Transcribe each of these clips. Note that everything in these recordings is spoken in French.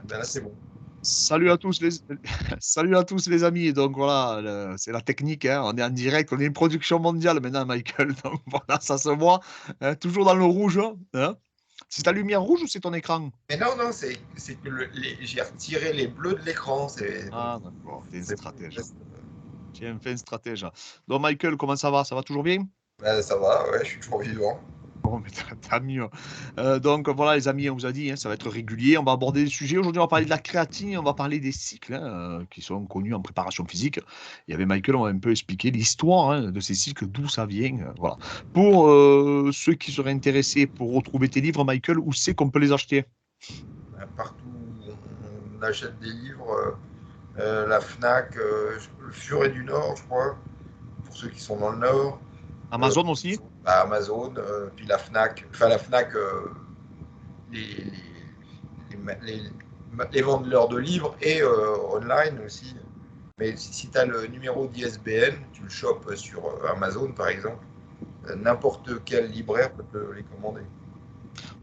Ben là, c'est bon. Salut à tous les salut à tous les amis. Donc voilà, c'est la technique, hein. On est en direct, on est une production mondiale maintenant, Michael. Donc voilà, ça se voit, hein, toujours dans le rouge, hein. C'est ta lumière rouge ou c'est ton écran? Mais non, non, c'est que j'ai retiré les bleus de l'écran. Donc, Ah d'accord, tu es un c'est bon, stratège. Tu es un fin stratège. Donc Michael, comment ça va? Ça va toujours bien? ben, ça va, ouais, je suis toujours vivant. Bon, mais tant mieux. Donc voilà les amis, on vous a dit, hein, ça va être régulier. On va aborder des sujets. Aujourd'hui, on va parler de la créatine, on va parler des cycles, hein, qui sont connus en préparation physique. Et avec Michael, on va un peu expliquer l'histoire, hein, de ces cycles, d'où ça vient. Voilà. Pour ceux qui seraient intéressés pour retrouver tes livres, Michael, où c'est qu'on peut les acheter? Ben, partout où on achète des livres, la Fnac, le Furet du Nord, je crois, pour ceux qui sont dans le Nord, euh, Amazon aussi? Amazon, puis la Fnac, enfin la Fnac, les, les vendeurs de livres et online aussi. Mais si tu as le numéro d'ISBN, tu le chopes sur Amazon par exemple, n'importe quel libraire peut te les commander.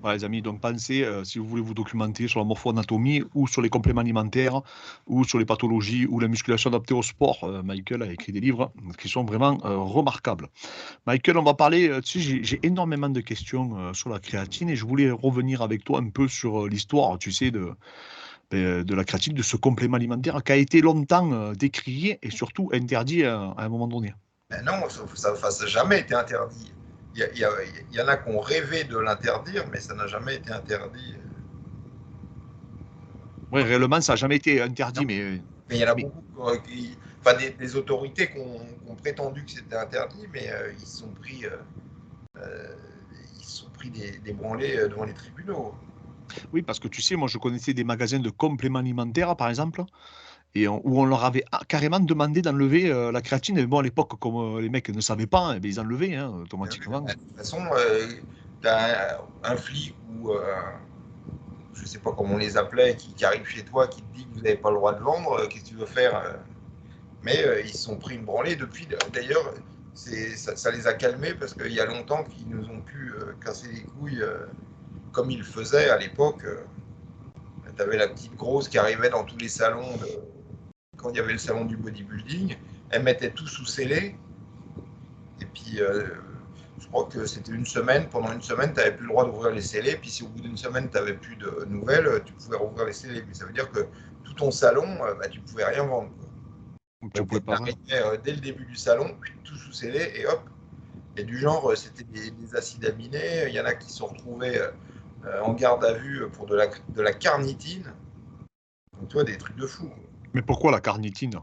Voilà, les amis, donc pensez, si vous voulez vous documenter sur la morpho-anatomie ou sur les compléments alimentaires ou sur les pathologies ou la musculation adaptée au sport, Michael a écrit des livres qui sont vraiment remarquables. Michael, on va parler, tu sais, j'ai énormément de questions sur la créatine et je voulais revenir avec toi un peu sur l'histoire, tu sais, de la créatine, de ce complément alimentaire qui a été longtemps décrié et surtout interdit à un moment donné. Mais non, ça n'a jamais été interdit. Il y en a qui ont rêvé de l'interdire, mais ça n'a jamais été interdit. Oui, réellement, ça n'a jamais été Non. interdit, Mais il y en a mais beaucoup enfin, des autorités qui ont prétendu que c'était interdit, mais euh, ils se sont pris des branlées devant les tribunaux. oui, parce que tu sais, moi, je connaissais des magasins de compléments alimentaires, par exemple, où on leur avait carrément demandé d'enlever la créatine. Mais bon, à l'époque, comme les mecs ne savaient pas, eh bien, ils enlevaient De automatiquement. toute façon, tu as un flic ou je sais pas comment on les appelait, qui arrive chez toi, qui te dit que vous n'avez pas le droit de vendre, qu'est-ce que tu veux faire Mais ils se sont pris une branlée depuis. D'ailleurs, ça les a calmés parce qu'il y a longtemps qu'ils nous ont pu casser les couilles comme ils le faisaient à l'époque. Tu avais la petite grosse qui arrivait dans tous les salons, quand il y avait le salon du bodybuilding. Elle mettait tout sous scellé. Et puis, je crois que c'était une semaine. Pendant une semaine, tu n'avais plus le droit d'ouvrir les scellés. Puis, si au bout d'une semaine, tu n'avais plus de nouvelles, tu pouvais rouvrir les scellés. Mais ça veut dire que tout ton salon, bah, tu ne pouvais rien vendre, quoi. Tu Donc, pouvais tu pas. arrivais dès le début du salon, tout sous scellé, et hop. Et du genre, c'était des acides aminés. Il y en a qui se sont retrouvés en garde à vue pour de la carnitine. Donc, tu vois, des trucs de fou, quoi. Mais pourquoi la carnitine?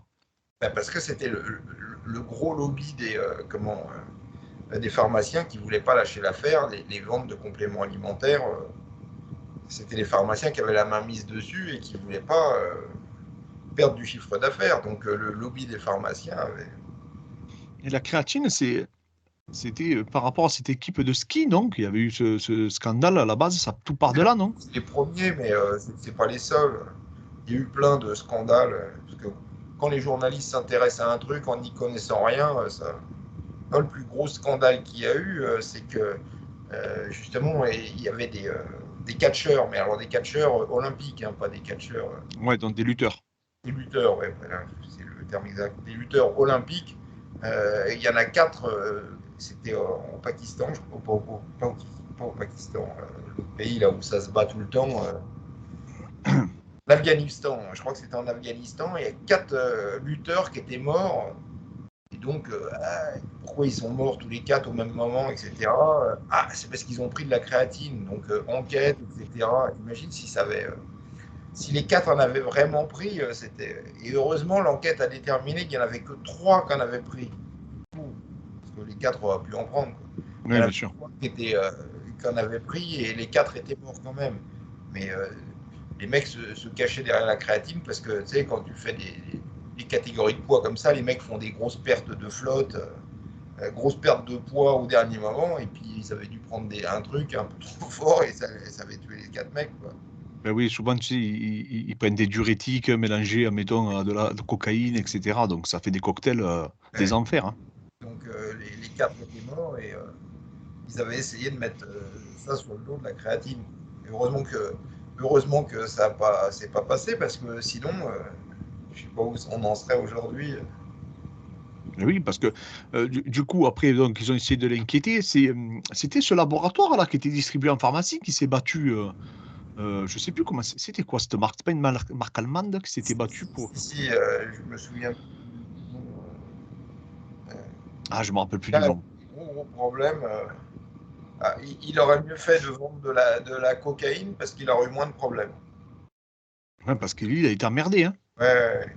Ben, parce que c'était le gros lobby des pharmaciens qui ne voulaient pas lâcher l'affaire, les ventes de compléments alimentaires. C'était les pharmaciens qui avaient la main mise dessus et qui ne voulaient pas perdre du chiffre d'affaires. Donc le lobby des pharmaciens avait. Et la créatine, c'était par rapport à cette équipe de ski, non? Qu'il y avait eu ce scandale à la base, ça tout part de là, non? C'est les premiers, mais c'est pas les seuls. Il y a eu plein de scandales. Parce que quand les journalistes s'intéressent à un truc en n'y connaissant rien, ça. Non, le plus gros scandale qu'il y a eu, c'est que justement, il y avait des catcheurs, mais alors des catcheurs olympiques, hein, pas des catcheurs, Ouais, donc des lutteurs. des lutteurs, ouais, voilà, c'est le terme exact, des lutteurs olympiques. Il y en a quatre, c'était en Pakistan, je crois, pas au Pakistan, le pays là où ça se bat tout le temps, l'Afghanistan, je crois que c'était en Afghanistan, il y a quatre lutteurs qui étaient morts. Et donc, pourquoi ils sont morts tous les quatre au même moment, etc. Ah, c'est parce qu'ils ont pris de la créatine, donc enquête, etc. Imagine si les quatre en avaient vraiment pris, c'était. Et heureusement, l'enquête a déterminé qu'il n'y en avait que trois qui en avaient pris. Parce que les quatre auraient pu en prendre, quoi. Il y Oui, en bien avait sûr. trois qui en avaient pris et les quatre étaient morts quand même. Mais les mecs se cachaient derrière la créatine parce que, tu sais, quand tu fais des catégories de poids comme ça, les mecs font des grosses pertes de flotte, grosses pertes de poids au dernier moment, et puis ils avaient dû prendre un truc un peu trop fort et ça avait tué les quatre mecs, quoi. Ben oui, souvent, tu sais, ils prennent des diurétiques mélangés, admettons, de cocaïne, etc. Donc ça fait des cocktails des Ouais. enfers, hein. Donc les quatre étaient morts et ils avaient essayé de mettre ça sur le dos de la créatine. Et heureusement que heureusement que ça c'est pas passé parce que sinon, je sais pas où on en serait aujourd'hui. Oui, parce que du coup, après, donc, ils ont essayé de l'inquiéter. C'était ce laboratoire-là qui était distribué en pharmacie qui s'est battu. Je sais plus comment c'était quoi cette marque. C'est pas une marque allemande qui s'était battue pour. Si, je me souviens plus du nom. Ah, je me rappelle plus Il du a nom. des gros problèmes. Il aurait mieux fait de vendre de la cocaïne parce qu'il aurait eu moins de problèmes. Ouais, parce que lui, il a été emmerdé, hein. Ouais, ouais, ouais.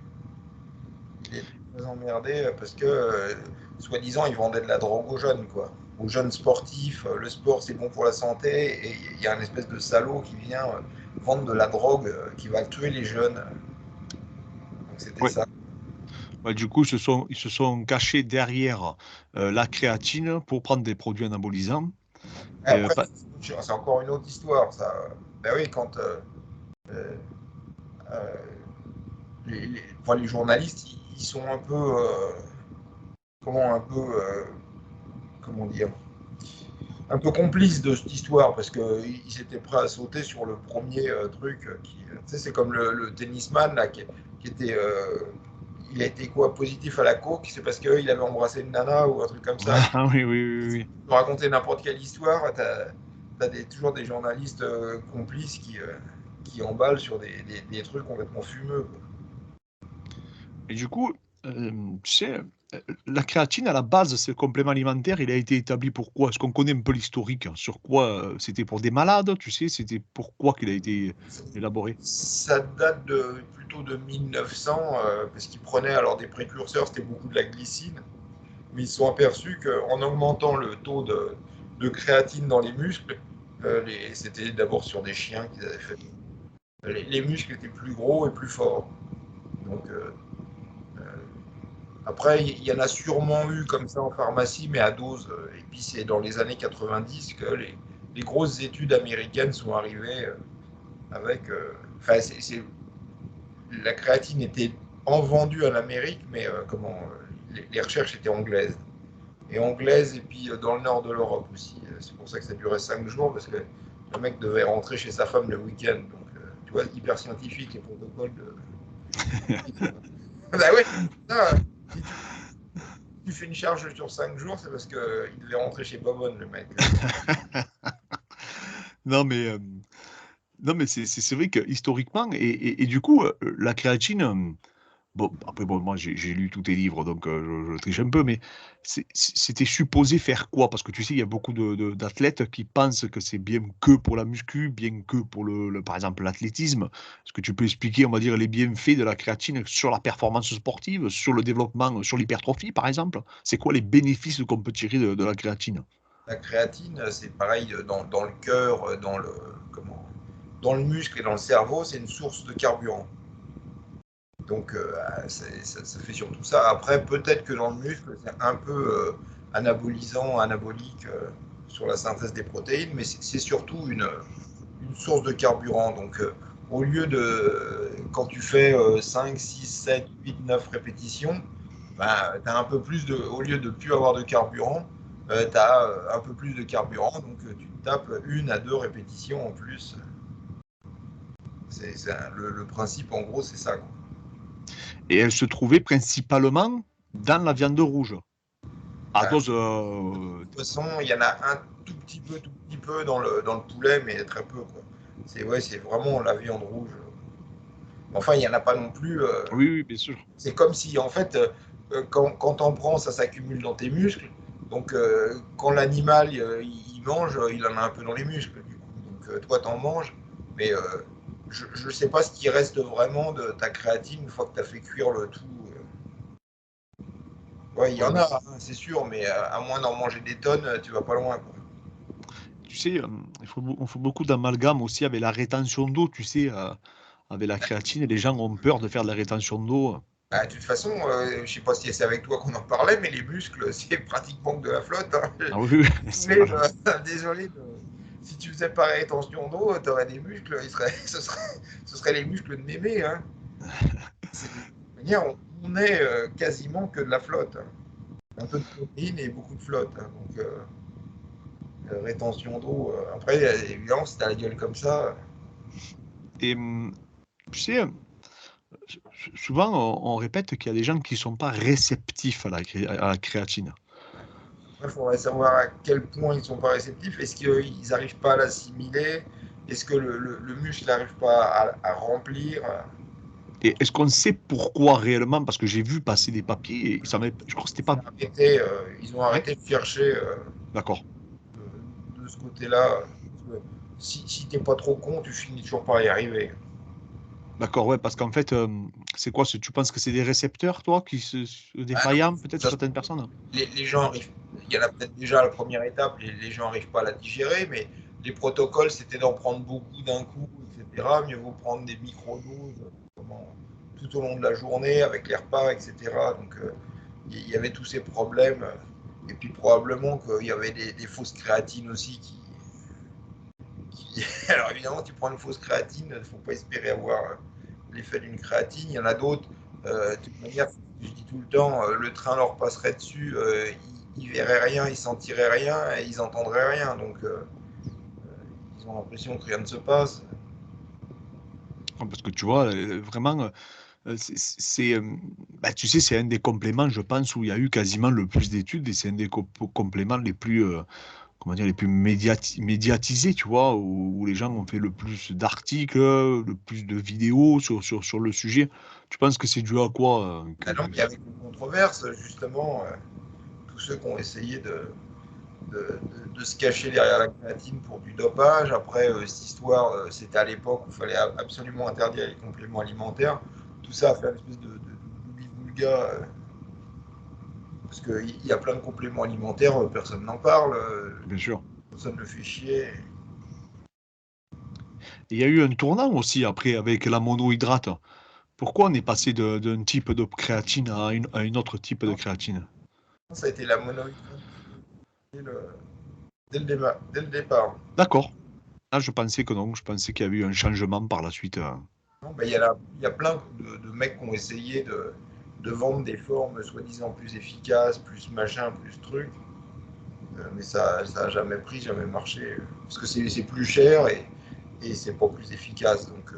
Il était très emmerdé parce que, soi-disant, il vendait de la drogue aux jeunes, quoi. Aux jeunes sportifs. Le sport, c'est bon pour la santé. Et il y a une espèce de salaud qui vient vendre de la drogue qui va tuer les jeunes. Donc c'était Ouais. ça. Ouais, du coup, ils se sont cachés derrière la créatine pour prendre des produits anabolisants. Et Et, après, c'est encore une autre histoire, ça. Ben oui, quand euh, euh, enfin, les journalistes, ils sont un peu, comment, un peu, comment dire, un peu complices de cette histoire parce qu'ils étaient prêts à sauter sur le premier truc. Tu sais, c'est comme le tennisman là, qui était, il a été quoi, positif à la coke, c'est parce qu'il avait embrassé une nana ou un truc comme ça. Ah oui, oui, oui, oui. Pour raconter n'importe quelle histoire, toujours des journalistes complices qui emballent sur des trucs complètement fumeux, quoi. Et du coup, tu sais, la créatine, à la base, c'est le complément alimentaire. Il a été établi pourquoi? Est-ce qu'on connaît un peu l'historique? Sur quoi? C'était pour des malades, tu sais? C'était pourquoi qu'il a été élaboré? Ça date plutôt de 1900, parce qu'ils prenaient alors des précurseurs, c'était beaucoup de la glycine, mais ils se sont aperçus qu'en augmentant le taux de créatine dans les muscles, c'était d'abord sur des chiens qu'ils avaient fait, les muscles étaient plus gros et plus forts. Donc, après, il y en a sûrement eu comme ça en pharmacie, mais à dose. Et puis c'est dans les années 90 que les grosses études américaines sont arrivées avec. Enfin, la créatine était en vendue en Amérique, mais les recherches étaient anglaises. Et anglaises, et puis dans le nord de l'Europe aussi. C'est pour ça que ça durait 5 jours, parce que le mec devait rentrer chez sa femme le week-end. Donc, tu vois, hyper scientifique, les protocoles de. Bah ouais, ça, si tu fais une charge sur 5 jours, c'est parce qu'il devait rentrer chez Bobonne, le mec. Non, mais, non, mais c'est vrai que historiquement, et du coup, la créatine, bon, après, bon, moi, j'ai lu tous tes livres, donc je triche un peu, mais c'était supposé faire quoi? Parce que tu sais, il y a beaucoup d'athlètes qui pensent que c'est bien que pour la muscu, bien que pour par exemple, l'athlétisme. Est-ce que tu peux expliquer, on va dire, les bienfaits de la créatine sur la performance sportive, sur le développement, sur l'hypertrophie, par exemple? C'est quoi les bénéfices qu'on peut tirer de la créatine? La créatine, c'est pareil dans le cœur, dans le muscle et dans le cerveau, c'est une source de carburant. Donc, ça fait surtout ça. Après, peut-être que dans le muscle, c'est un peu anabolisant, anabolique sur la synthèse des protéines, mais c'est surtout une source de carburant. Donc, au lieu de, quand tu fais 5, 6, 7, 8, 9 répétitions, bah, tu as un peu plus au lieu de plus avoir de carburant, tu as un peu plus de carburant, donc tu tapes 1 à 2 répétitions en plus. Le principe, en gros, c'est ça, quoi. Et elle se trouvait principalement dans la viande rouge, à Bah, dose. de toute façon, il y en a un tout petit peu dans le poulet, mais très peu, quoi. C'est vraiment la viande rouge. Enfin, il n'y en a pas non plus. Oui, oui, bien sûr. C'est comme si, en fait, quand t'en prends, ça s'accumule dans tes muscles. Donc, quand l'animal il mange, il en a un peu dans les muscles, du coup. Donc, toi, t'en manges. Mais je ne sais pas ce qui reste vraiment de ta créatine une fois que tu as fait cuire le tout. Ouais, il y Ouais, en ouais. a, hein, c'est sûr, mais à moins d'en manger des tonnes, tu vas pas loin, quoi. Tu sais, on fait beaucoup d'amalgame aussi avec la rétention d'eau, tu sais, avec la créatine, et les gens ont peur de faire de la rétention d'eau. Bah, de toute façon, je sais pas si c'est avec toi qu'on en parlait, mais les muscles, c'est pratiquement que de la flotte, hein. Ah oui, oui, c'est Désolé, vrai. désolé si tu faisais pas rétention d'eau, tu aurais des muscles, ce serait les muscles de mémé, hein. On est quasiment que de la flotte, hein. Un peu de protéines et beaucoup de flotte, hein. Donc, rétention d'eau. Après, évidemment, si t'as la gueule comme ça. Et tu sais, souvent on répète qu'il y a des gens qui ne sont pas réceptifs à la créatine. Il faudrait savoir à quel point ils ne sont pas réceptifs. Est-ce qu'ils n'arrivent pas à l'assimiler? Est-ce que le muscle n'arrive pas à remplir? Et est-ce qu'on sait pourquoi réellement? Parce que j'ai vu passer des papiers et je crois que c'était pas. Ils ont Ouais, arrêté de chercher d'accord. de ce côté-là. Si tu n'es pas trop con, tu finis toujours par y arriver. D'accord, ouais, parce qu'en fait, c'est quoi? Tu penses que c'est des récepteurs, toi, Ah non, défaillants, peut-être, ça, certaines personnes? les gens arrivent. Il y en a peut-être déjà à la première étape, les gens n'arrivent pas à la digérer, mais les protocoles, c'était d'en prendre beaucoup d'un coup, etc. Mieux vaut prendre des microdoses tout au long de la journée avec les repas, etc. Donc, il y avait tous ces problèmes. Et puis, probablement qu'il y avait des fausses créatines aussi Alors, évidemment, tu prends une fausse créatine, il ne faut pas espérer avoir l'effet d'une créatine. Il y en a d'autres. De toute manière, je dis tout le temps, le train leur passerait dessus, ils ne verraient rien, ils ne sentiraient rien et ils n'entendraient rien. Donc, ils ont l'impression que rien ne se passe. Parce que tu vois, vraiment, bah, tu sais, c'est un des compléments, je pense, où il y a eu quasiment le plus d'études et c'est un des compléments les plus, comment dire, les plus médiatisés, tu vois, où les gens ont fait le plus d'articles, le plus de vidéos sur le sujet. Tu penses que c'est dû à quoi Ah non, il y avait une controverse, justement, tous ceux qui ont essayé de se cacher derrière la créatine pour du dopage. Après, cette histoire, c'était à l'époque où il fallait absolument interdire les compléments alimentaires. Tout ça a fait une espèce de bivouga, parce qu'il y a plein de compléments alimentaires, personne n'en parle, Bien sûr. personne ne fait chier. Et il y a eu un tournant aussi après avec la monohydrate. Pourquoi on est passé d'un type de créatine à une autre type de Non, créatine? ça a été la monohydrate dès le, dès le départ. D'accord. Ah, je pensais que non, je pensais qu'il y avait eu un changement par la suite. Non, ben, il y a plein de mecs qui ont essayé de vendre des formes soi-disant plus efficaces, plus machin, plus truc. Mais ça n'a jamais pris, jamais marché. Parce que c'est plus cher et c'est pas plus efficace. Donc,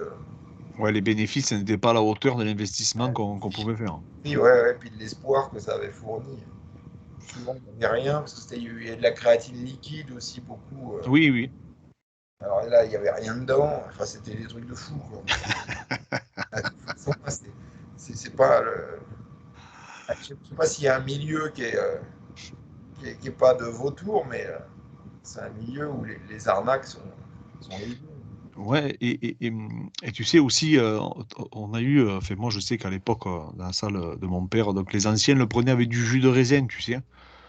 Ouais, les bénéfices n'étaient pas à la hauteur de l'investissement qu'on pouvait faire. oui, ouais, puis de l'espoir que ça avait fourni. Souvent, il n'y avait rien, parce que il y a de la créatine liquide aussi, beaucoup. Oui, oui. Alors là, il n'y avait rien dedans. Enfin, c'était des trucs de fou, quoi. De toute façon, c'est pas le. Je ne sais pas s'il y a un milieu qui est pas de vautour, mais c'est un milieu où les arnaques sont les Ouais, et tu sais aussi, on a eu, enfin moi je sais qu'à l'époque, dans la salle de mon père, donc les anciens le prenaient avec du jus de raisin, tu sais.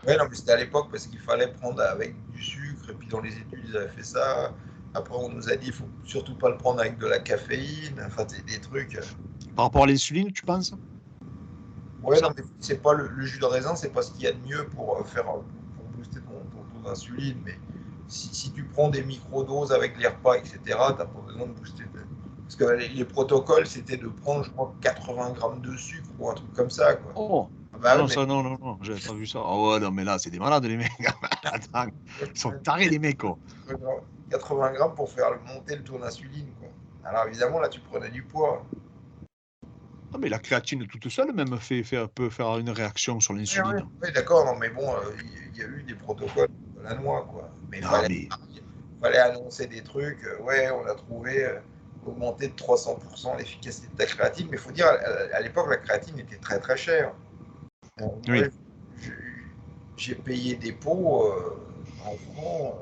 Ouais, non, mais c'était à l'époque parce qu'il fallait prendre avec du sucre, et puis dans les études, ils avaient fait ça. Après, on nous a dit, il faut surtout pas le prendre avec de la caféine, enfin, c'est des trucs. Par rapport à l'insuline, tu penses? Ouais, non, Ça? mais c'est pas le jus de raisin, c'est pas ce qu'il y a de mieux pour pour booster ton taux d'insuline. Mais si tu prends des microdoses avec les repas, etc., t'as pas besoin de booster. Parce que les protocoles, c'était de prendre, je crois, 80 grammes de sucre ou un truc comme ça, quoi. Oh! Ah Ah bah ouais, non, mais ça, non, non, non, j'avais pas vu ça. Ah ouais, non, mais là, c'est des malades, les mecs. Attends, ils sont tarés, les mecs, quoi. 80 grammes pour faire monter le taux d'insuline, quoi. Alors évidemment, là, tu prenais du poids. Ah, mais la créatine toute seule, même, peut faire une réaction sur Oui, oui, l'insuline. oui, d'accord, non, mais bon, il y a eu des protocoles de la noix, quoi. Mais Non, mais. il fallait annoncer des trucs. Ouais, on a trouvé augmenter de 300% l'efficacité de ta créatine. Mais il faut dire, à l'époque, la créatine était très très chère. Moi, Oui. j'ai j'ai payé des pots en francs,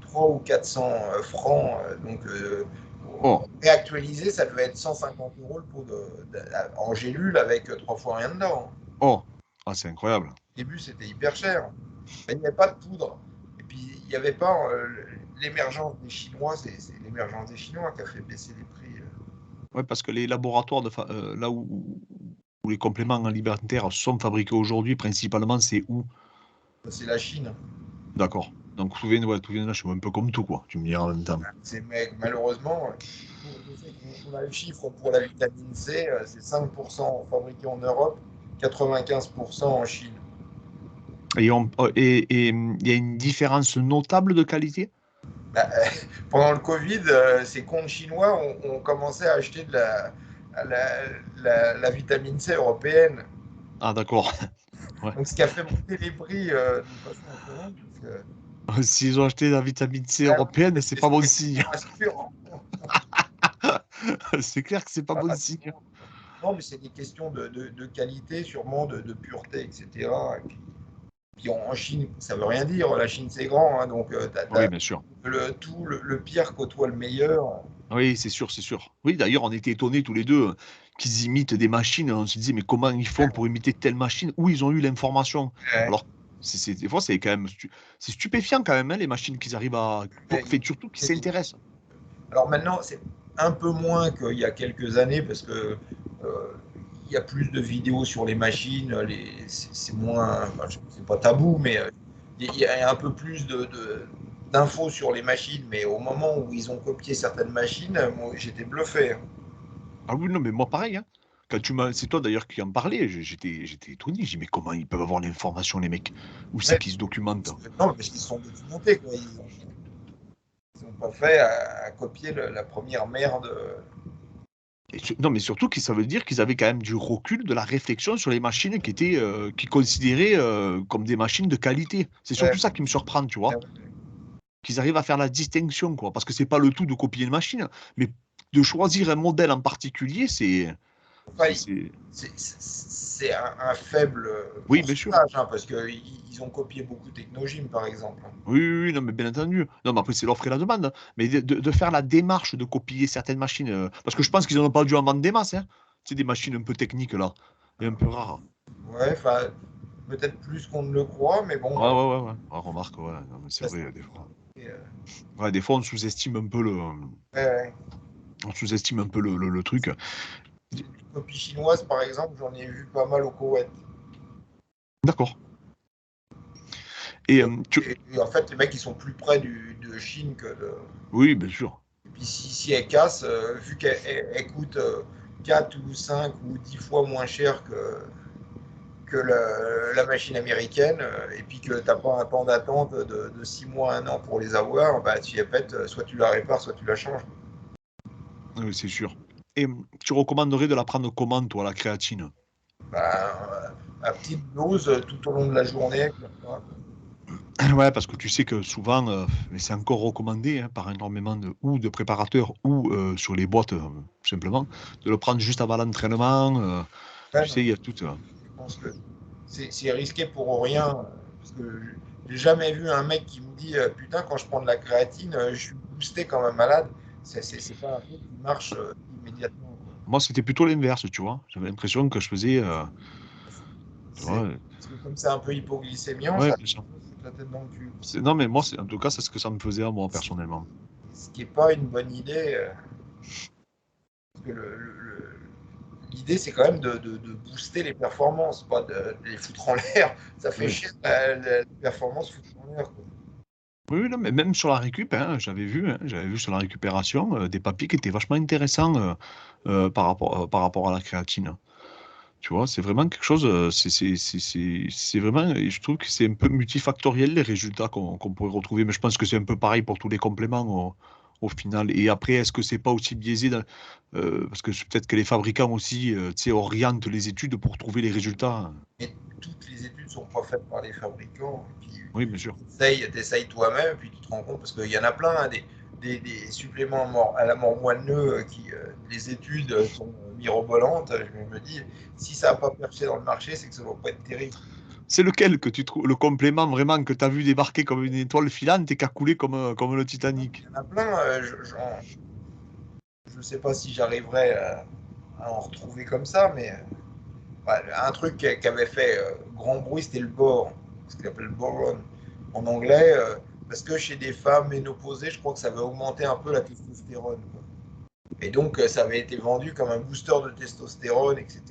3 ou 400 francs. Donc, Oh, réactualisé, ça devait être 150 € le pot en gélule avec 3 fois rien dedans. oh. Ah, c'est incroyable. Au début, c'était hyper cher. Mais il n'y avait pas de poudre. Et puis, il n'y avait pas l'émergence des Chinois. C'est l'émergence des Chinois qui a fait baisser les prix. Ouais, parce que les laboratoires, là où les compléments alimentaires sont fabriqués aujourd'hui, principalement, c'est où? C'est la Chine. D'accord. Donc, tout vient de là, je suis un peu comme tout, quoi. Tu me diras en même temps. Malheureusement, je sais qu'on a le chiffre pour la vitamine C, c'est 5% fabriqué en Europe, 95% en Chine. Et il y a une différence notable de qualité? Bah, pendant le Covid, ces comptes chinois ont commencé à acheter de la vitamine C européenne. Ah, d'accord. Ouais. Donc, ce qui a fait monter les prix d'une façon incroyable. S'ils ont acheté la vitamine C Ah, européenne, c'est pas bon signe. rassurant. C'est clair que c'est pas bon signe. Non, mais c'est des questions de qualité, sûrement, de pureté, etc. Puis en Chine, ça veut rien dire. La Chine, c'est grand, hein, donc Oui, bien sûr. le pire côtoie le meilleur. Oui, c'est sûr, c'est sûr. Oui, d'ailleurs, on était étonnés tous les deux qu'ils imitent des machines. On se disait, mais comment ils font pour imiter telle machine? Où ils ont eu l'information? Ouais. Alors, des fois, c'est quand même c'est stupéfiant quand même, hein, les machines qu'ils arrivent à. Fait, surtout qu'ils s'intéressent. Alors maintenant, c'est un peu moins qu'il y a quelques années parce que il y a plus de vidéos sur les machines, c'est moins, enfin, c'est pas tabou, mais il y a un peu plus d'infos sur les machines. Mais au moment où ils ont copié certaines machines, moi j'étais bluffé, hein. Ah oui, non, mais moi, pareil, hein. C'est toi d'ailleurs qui en parlais. J'étais étonné. J'ai dit, mais comment ils peuvent avoir l'information, les mecs? Où c'est Ouais, qu'ils se documentent? non, parce qu'ils se sont documentés, quoi. Ils ont pas fait à copier la première merde. Non, mais surtout ça veut dire qu'ils avaient quand même du recul, de la réflexion sur les machines qui considéraient comme des machines de qualité. C'est Ouais, surtout ça qui me surprend, tu vois. ouais. Qu'ils arrivent à faire la distinction, quoi. Parce que c'est pas le tout de copier une machine, mais de choisir un modèle en particulier, Enfin, c'est- c'est un faible Oui, bien sûr. pourcentage, hein, parce qu'ils ont copié beaucoup Technogym, par exemple. Oui, oui, oui, non, mais bien entendu. Non, mais après, c'est l'offre et la demande, hein. Mais de faire la démarche de copier certaines machines, parce que je pense qu'ils n'en ont pas dû en vendre des masses, hein. C'est des machines un peu techniques, là, et un peu rares. Ouais, enfin, peut-être plus qu'on ne le croit, mais Ouais, bon, ouais, ouais, ouais. Ah, remarque, ouais, non, mais c'est ça, c'est- vrai, des fois. euh, Ouais, des fois, on sous-estime un peu ouais, ouais. on sous-estime un peu le truc. Les copies chinoises, par exemple, j'en ai vu pas mal au Koweït. D'accord. Et Et en fait, les mecs, ils sont plus près de Chine que de. oui, bien sûr. Et puis si elle casse, vu qu'elle coûte 4 ou 5 ou 10 fois moins cher que la machine américaine, et puis que tu n'as pas un temps d'attente de 6 mois, un an pour les avoir, bah, tu y pètes, soit tu la répares, soit tu la changes. Oui, c'est sûr. Et tu recommanderais de la prendre comment, toi, la créatine? Bah, à petite dose tout au long de la journée. Ouais, parce que tu sais que souvent, mais c'est encore recommandé hein, par énormément ou de préparateurs ou sur les boîtes, simplement, de le prendre juste avant l'entraînement. Ouais, Tu non, sais, il y a tout. je pense que c'est risqué pour rien. Parce que j'ai jamais vu un mec qui me dit putain, quand je prends de la créatine, je suis boosté comme un malade. C'est pas un truc qui marche immédiatement, quoi. Moi, c'était plutôt l'inverse, tu vois. J'avais l'impression que je faisais. Tu vois, Parce que comme c'est un peu hypoglycémiant, ouais, ça bien sûr. fout la tête dans le cul. Non, mais moi, en tout cas, c'est ce que ça me faisait à moi, personnellement. Ce qui n'est pas une bonne idée. Parce que l'idée, c'est quand même de booster les performances, pas de les foutre en l'air. Ça fait Oui. chier la performance foutre en l'air, quoi. Oui, oui, non, mais même sur la récup, hein, j'avais vu sur la récupération des papiers qui étaient vachement intéressants par rapport à la créatine. Tu vois, c'est vraiment quelque chose, c'est vraiment, et je trouve que c'est un peu multifactoriel les résultats qu'on pourrait retrouver, mais je pense que c'est un peu pareil pour tous les compléments au final. Et après, est-ce que c'est pas aussi biaisé parce que peut-être que les fabricants aussi, tu sais, orientent les études pour trouver les résultats. Mais toutes les études ne sont pas faites par les fabricants. Et puis, Oui, bien sûr. t'essayes toi-même, puis tu te rends compte, parce qu'il y en a plein, hein, des suppléments à la mort moelleux qui, les études sont mirobolantes. Je me dis, si ça n'a pas perché dans le marché, c'est que ça ne va pas être terrible. C'est lequel que tu trouves, le complément vraiment que tu as vu débarquer comme une étoile filante et qui a coulé comme le Titanic? Il y en a plein. Je ne sais pas si j'arriverai à en retrouver comme ça, mais ouais, un truc qui avait fait grand bruit, c'était le bore, ce qu'il appelle le boron en anglais, parce que chez des femmes ménopausées, je crois que ça avait augmenté un peu la testostérone, quoi. Et donc, ça avait été vendu comme un booster de testostérone, etc.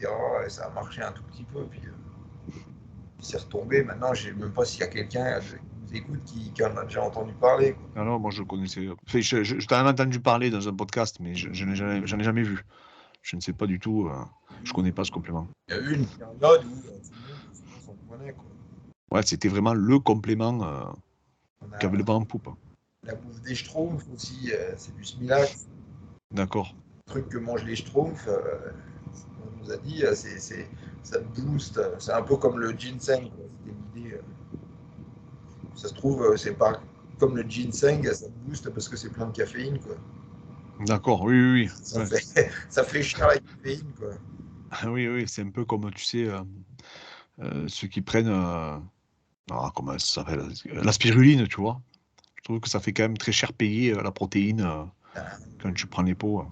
Et ça a marché un tout petit peu, puis c'est retombé. Maintenant, je ne sais même pas s'il y a quelqu'un qui nous écoute qui en a déjà entendu parler, quoi. Alors, moi, je connaissais. Enfin, je t'en ai entendu parler dans un podcast, mais j'en ai jamais vu. Je ne sais pas du tout. Je connais pas ce complément. Il y a eu une période où tout le monde s'en prenait, quoi. Ouais, c'était vraiment le complément On qui avait le a, vent en poupe. La bouffe des Schtroumpfs aussi, c'est du Smilax. D'accord. Le truc que mangent les Schtroumpfs, on nous a dit, ça te booste. C'est un peu comme le ginseng, quoi. C'était l'idée. Ça se trouve, c'est pas comme le ginseng, ça te booste parce que c'est plein de caféine, quoi. D'accord, oui, oui, oui. Ouais. Ça fait cher la caféine, quoi. Oui, oui, c'est un peu comme, tu sais, ceux qui prennent, comment ça s'appelle? La spiruline, tu vois? Je trouve que ça fait quand même très cher payer, la protéine, Ah, quand tu prends les pots.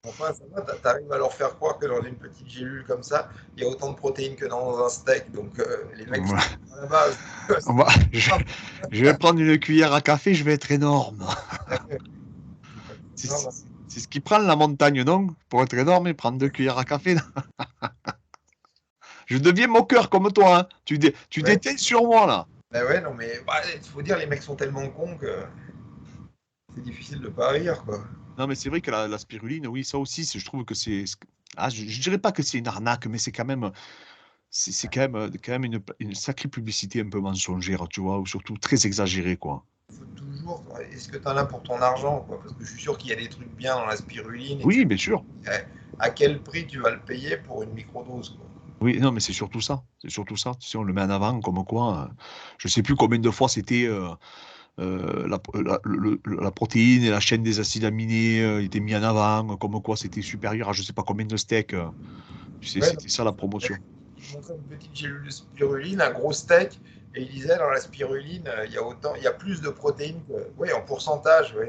enfin, ça va, t'arrives à leur faire croire que dans une petite gélule comme ça, il y a autant de protéines que dans un steak. Donc, les mecs sont Ouais. à la base. On va je Ah, je vais prendre une cuillère à café, je vais être énorme. c'est pas C'est grave. c'est ce qui prend la montagne, non? Pour être énorme et prendre 2 cuillères à café. Je deviens moqueur comme toi, hein. Tu Ouais. déteins sur moi, là. Bah ouais, non, mais bah, il faut dire, les mecs sont tellement cons que c'est difficile de pas rire, quoi. Non, mais c'est vrai que la spiruline, oui, ça aussi, je trouve que je dirais pas que c'est une arnaque, mais c'est quand même une sacrée publicité un peu mensongère, tu vois, ou surtout très exagérée, quoi. Faut toujours. Est-ce que tu en as pour ton argent, quoi? Parce que je suis sûr qu'il y a des trucs bien dans la spiruline, Oui, etc. bien sûr. À quel prix tu vas le payer pour une microdose, quoi? Oui, non, mais c'est surtout ça. C'est surtout ça. Tu sais, on le met en avant comme quoi, je sais plus combien de fois c'était la protéine et la chaîne des acides aminés étaient mis en avant, comme quoi c'était supérieur à je sais pas combien de steaks. Tu sais, Ouais, donc, c'était ça la promotion. il montrait une petite gélule de spiruline, un gros steak, et il disait dans la spiruline, il y a plus de protéines que. Oui, en pourcentage, oui.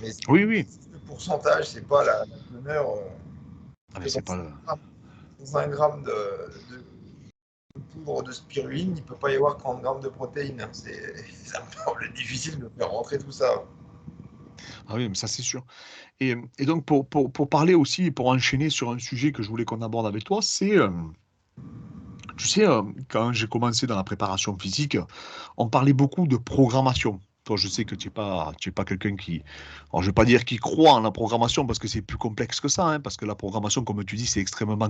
Mais Oui, oui. le pourcentage, c'est pas la teneur. Ah, Parce mais que c'est pas le... dans un gramme de poudre de spiruline, il ne peut pas y avoir 30 grammes de protéines. Ça me semble difficile de faire rentrer tout ça. Ah oui, mais ça c'est sûr. Et donc pour parler aussi, pour enchaîner sur un sujet que je voulais qu'on aborde avec toi, c'est, tu sais, quand j'ai commencé dans la préparation physique, on parlait beaucoup de programmation. Toi, je sais que tu es pas quelqu'un qui, alors je vais pas dire qui croit en la programmation parce que c'est plus complexe que ça, hein, parce que la programmation, comme tu dis, c'est extrêmement,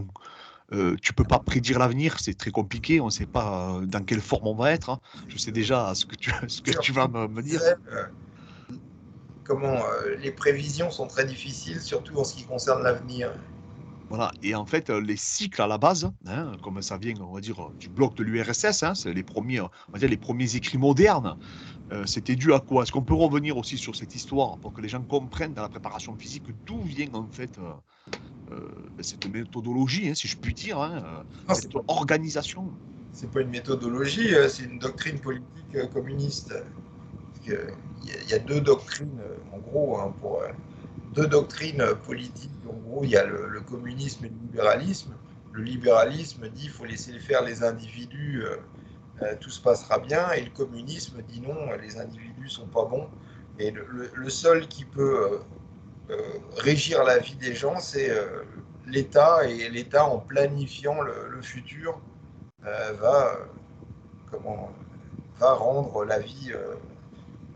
tu peux pas prédire l'avenir, c'est très compliqué, on ne sait pas dans quelle forme on va être, hein. Je sais déjà ce que ce que tu vas me dire. Disait, comment les prévisions sont très difficiles, surtout en ce qui concerne l'avenir. Voilà, et en fait, les cycles à la base, hein, comme ça vient, on va dire, du bloc de l'URSS, hein, c'est les premiers, on va dire les premiers écrits modernes. C'était dû à quoi? Est-ce qu'on peut revenir aussi sur cette histoire pour que les gens comprennent dans la préparation physique d'où vient en fait cette méthodologie, hein, si je puis dire, hein, Non, cette organisation? c'est pas une méthodologie, c'est une doctrine politique communiste. Il y a deux doctrines, en gros, hein, deux doctrines politiques. En gros, il y a le communisme et le libéralisme. Le libéralisme dit qu'il faut laisser faire les individus, tout se passera bien. Et le communisme dit non, les individus sont pas bons. Et le seul qui peut régir la vie des gens, c'est l'État. Et l'État, en planifiant le futur, va, comment, va rendre la vie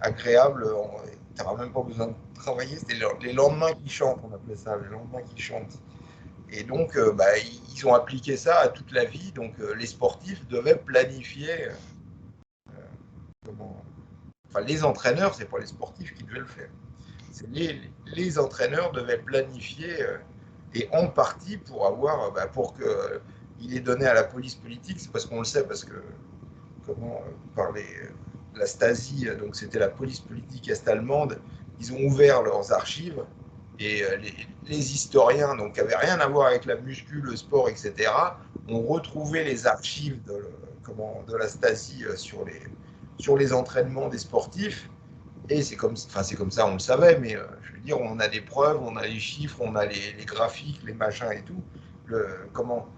agréable. Tu n'auras même pas besoin de travailler. C'est les lendemains qui chantent, on appelait ça, les lendemains qui chantent. Et donc, bah, ils ont appliqué ça à toute la vie. Donc, les sportifs devaient planifier. Comment, enfin, les entraîneurs, c'est pas les sportifs qui devaient le faire. C'est les entraîneurs devaient planifier et en partie pour avoir, bah, pour que il est donné à la police politique, c'est parce qu'on le sait, parce que comment par la Stasi, donc c'était la police politique est-allemande, ils ont ouvert leurs archives et les historiens, donc qui n'avaient rien à voir avec la muscu, le sport, etc., ont retrouvé les archives de la Stasi sur les entraînements des sportifs. Et c'est comme ça, on le savait, mais je veux dire, on a des preuves, on a les chiffres, on a les graphiques, les machins et tout. Comment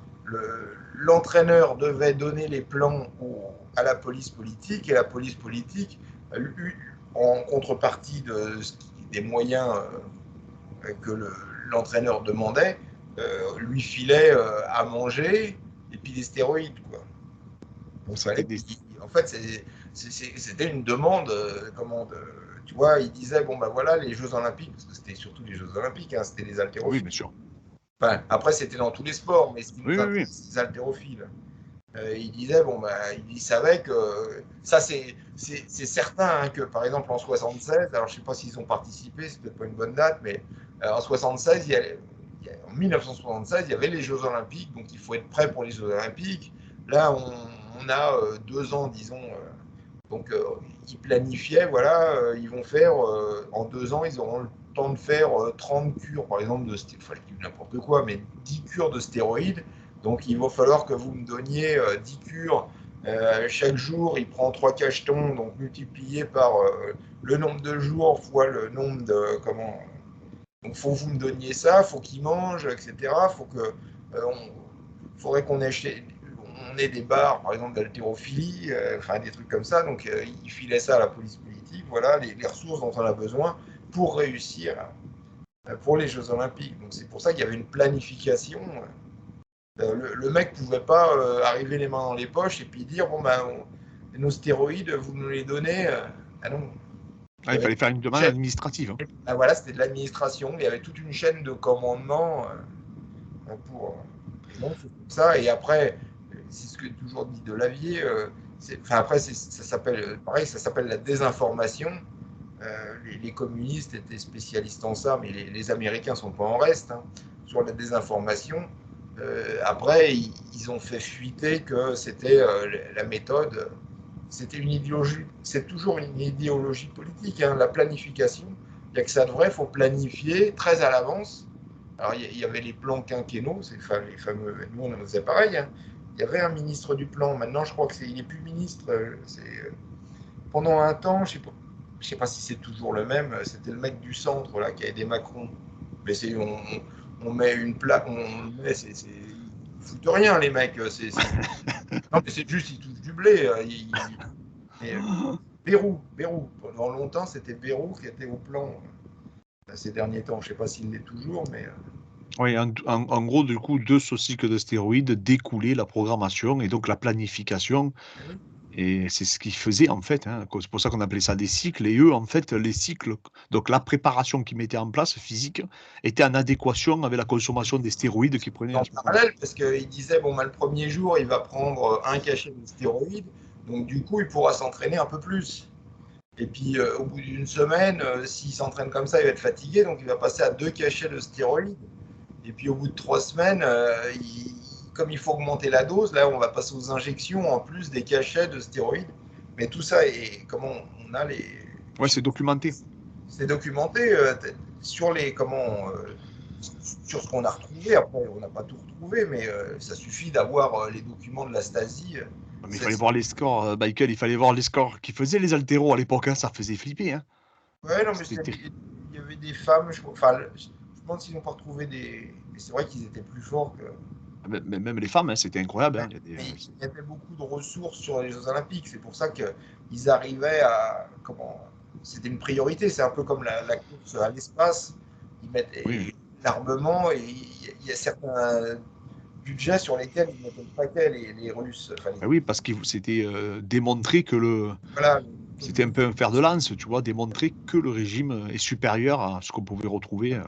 l'entraîneur devait donner les plans à la police politique et la police politique, en contrepartie des moyens que l'entraîneur demandait, lui filait à manger et puis des stéroïdes, quoi. Donc, C'était fallait des... en fait, c'était une demande, tu vois, il disait, bon, ben voilà, les Jeux Olympiques, parce que c'était surtout les Jeux Olympiques, hein, c'était les Oui, haltérophiles. bien sûr. Enfin, après, c'était dans tous les sports, mais ce qui Oui, nous oui, oui. intéresse, c'est les haltérophiles. Il disait, bon, bah, il savait que ça, c'est certain, hein, que par exemple en 76, alors je ne sais pas s'ils ont participé, c'est peut-être pas une bonne date, mais en 76, en 1976, il y avait les Jeux Olympiques, donc il faut être prêt pour les Jeux Olympiques. Là, on a 2 ans, disons. Donc, ils planifiaient, voilà, ils vont faire, en 2 ans, ils auront le temps de faire 30 cures, par exemple, enfin, n'importe quoi, mais 10 cures de stéroïdes. Donc, il va falloir que vous me donniez 10 cures. Chaque jour, il prend 3 cachetons, donc multiplié par le nombre de jours fois le nombre de. Comment. Donc, faut que vous me donniez ça, faut qu'il mange, etc. Faudrait qu'on ait des bars, par exemple, d'haltérophilie, enfin des trucs comme ça. Donc, il filait ça à la police politique. Voilà les ressources dont on a besoin pour réussir pour les Jeux Olympiques. Donc, c'est pour ça qu'il y avait une planification. Le mec ne pouvait pas arriver les mains dans les poches et puis dire bon, ben, nos stéroïdes, vous nous les donnez. Ah non. Ah, il fallait faire une demande administrative. Hein. Ah, voilà, c'était de l'administration. Il y avait toute une chaîne de commandement pour. Donc, c'est comme ça. Et après, c'est ce que j'ai toujours dit de Lavier. Enfin, après, ça s'appelle pareil, ça s'appelle la désinformation. Les communistes étaient spécialistes en ça, mais les Américains sont pas en reste, hein, sur la désinformation. Après, ils ont fait fuiter que c'était la méthode. C'était une idéologie. C'est toujours une idéologie politique, hein, la planification. Il n'y a que ça de vrai. Il faut planifier très à l'avance. Alors, il y avait les plans quinquennaux, les fameux. Nous, on faisait pareil. Hein. Il y avait un ministre du plan. Maintenant, je crois il n'est plus ministre. Pendant un temps, je sais pas si c'est toujours le même. C'était le mec du centre là qui a aidé Macron. Mais on met une plaque, ils foutent rien les mecs. Non mais c'est juste ils touchent du blé. Bayrou. Pendant longtemps, c'était Bayrou qui était au plan ces derniers temps. Je sais pas s'il l'est toujours, mais. Oui, en gros, du coup, de ce cycle de stéroïdes découlait la programmation et donc la planification. Oui. Et c'est ce qu'ils faisaient en fait. Hein. C'est pour ça qu'on appelait ça des cycles. Et eux, en fait, les cycles, donc la préparation qu'ils mettaient en place physique, était en adéquation avec la consommation des stéroïdes qu'ils prenaient En à ce moment-là. parallèle, parce qu'il disait, bon, bah, le premier jour, il va prendre un cachet de stéroïdes, donc du coup, il pourra s'entraîner un peu plus. Et puis, au bout d'une semaine, s'il s'entraîne comme ça, il va être fatigué, donc il va passer à 2 cachets de stéroïdes. Et puis, au bout de 3 semaines, comme il faut augmenter la dose, là, on va passer aux injections en plus des cachets de stéroïdes. Mais tout ça, et comment on a les. Ouais, c'est documenté. C'est documenté sur les sur ce qu'on a retrouvé. Après, on n'a pas tout retrouvé, mais ça suffit d'avoir les documents de la Stasi. Mais il fallait voir les scores, Michael, il fallait voir les scores qui faisaient les haltéros à l'époque. Hein, ça faisait flipper. Hein. Ouais, non, mais C'était il y avait des femmes, enfin, je me demande s'ils n'ont pas retrouvé des. Mais c'est vrai qu'ils étaient plus forts que. Même les femmes, hein, c'était incroyable. Ouais, Hein. mais il y avait beaucoup de ressources sur les Jeux Olympiques. C'est pour ça qu'ils arrivaient à. Comment. C'était une priorité. C'est un peu comme la course à l'espace. Ils mettent Oui, l'armement et il y a certains budgets sur lesquels ils mettaient le paquet, les Russes. Enfin, oui, parce que c'était démontré que voilà, c'était un peu un fer de lance, tu vois, démontrer que le régime est supérieur à ce qu'on pouvait retrouver.